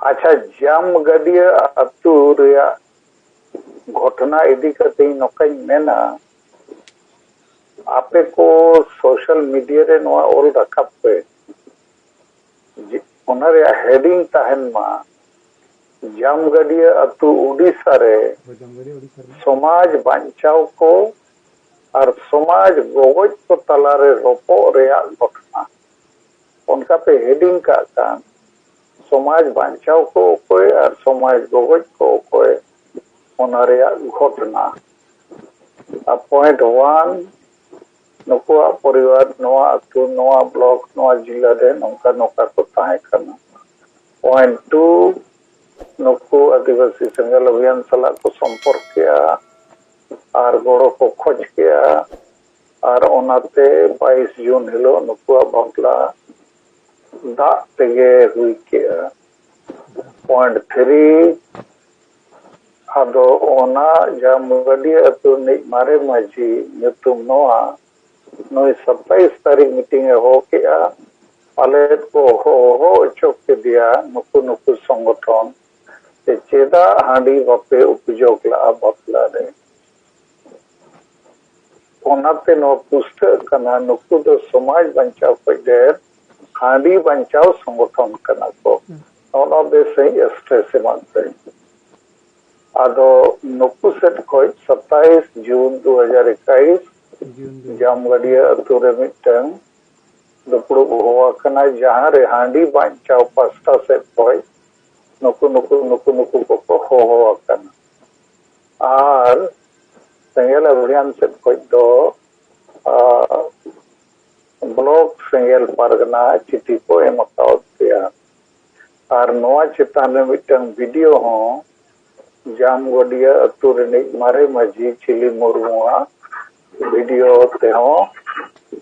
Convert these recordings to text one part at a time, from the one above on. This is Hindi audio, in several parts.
अच्छा जाम गा.ᱰᱤᱭᱟ ᱟ.ᱛᱩ ᱨᱮᱭᱟᱜ घटना इदी करते नौकाई मेना आपे को सोशल मीडिया रे नोआ ओल रखाब पे ओना रे हेडिंग ताहन मा जाम गा.ᱰᱤᱭᱟ ᱟ.ᱛᱩ उड़ीसा रे समाज बांचाव को और समाज गोगज को तलारे रोपो रेया घटना उनका पे हेडिंग का कान समाज बांचाव को कोई और समाज गोगज को कोई ओना रेया घटना पॉइंट 1 नुकुआ परिवार नोआ ᱟ.ᱛᱩ नोआ ब्लॉक नोआ जिला रे नौका नौका को ताहे करना पॉइंट 2 नुकु आदिवासी संगल अभियान सला को संपर्क किया और गोड़ो को खोज किया और ओनाते 22 जून हिलो नुकुआ बापला दा तेगे हुई किया पॉइंट 3 आदो ओना जाम गा.ᱰᱤᱭᱟ ᱟ.ᱛᱩ नि मारे माझी ᱧᱩᱛᱩᱢ नोआ 27 तारीख मीटिंग हो किया आले को हो चोक के दिया नुकु नुकु संगठन जे चेदा हांडी बापे उपयोग ला बापला रे ओनाते नो पुस्त कना नुकु दो समाज बंचाव को देर हांडी बंचाव संगठन कना को ओना बेसे स्ट्रेस मानते आदो नुकु सेट कोई 27 जून 2021 जाम गा.ᱰᱤᱭᱟ ᱟ.ᱛᱩ रे मिटन दुपड़ो हुआ कना जहां रे हांडी बांचाव पास्ता से कोई नुकु नुकु नुकु नुकु को हुआ कना और सेंगेल अभियान से कोई दो ब्लॉक सेंगेल पारगना चिट्ठी को एमकाव दिया और नोआ चितान में मिटन वीडियो हो जाम गा.ᱰᱤᱭᱟ ᱟ.ᱛᱩ रे मारे माझी चिली मुर्मुआ वीडियो ते हो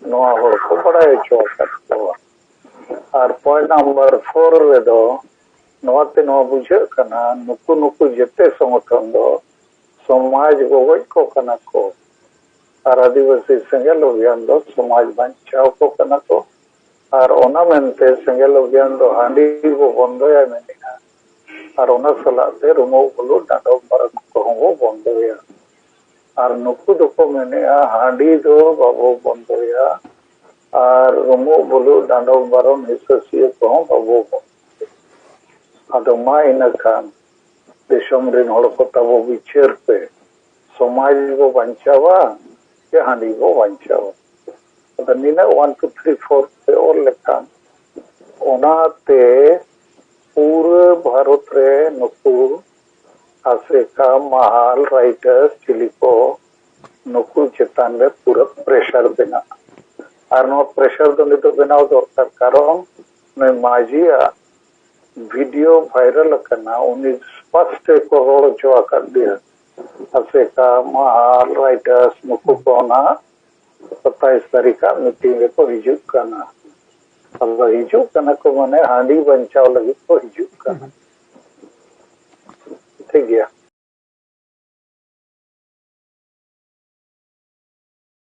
नोआ होर को बड़ाई चो और पॉइंट नंबर 4 रे दो नोआ ते नोआ बुझे कना नुकु नुकु जेते संगठन दो समाज गोगज को कना को और आदिवासी सेंगल अभियान दो समाज बांचाव को कना को और ओना मेनते सेंगल अभियान दो हांडी को बंदोया मेनिना और ओना सलाते रुमो बोलो डांडो मरन को हो बंदोया और नुकु दुको मेने हांडी दो बाबू बंदोया और रुमो बोलो डांडो मरन हिस्सेसिए को बाबू आदो मा इना खान देशम रे हड़ को तबो विचार पे समाज को बंचावा के हांडी को बंचावा अदा निना 1 2 3 4 पे और लेखान ओनाते पूरे भारत रे नुकु अफ्रीका महाल राइटर्स चिली को नुकु चेतान रे पूरा प्रेशर देना और नो प्रेशर दो नितो बनाव दरकार कारण ने माजिया वीडियो वायरल करना उन्हीं स्पष्ट को रोड जो कर दिया अफ्रीका महाल राइटर्स नुकु को ना 27 तारीख का मीटिंग को हिजुक करना अब हिजुक करना को मने हांडी बंचाव लगी को हिजुक करना ठीक है।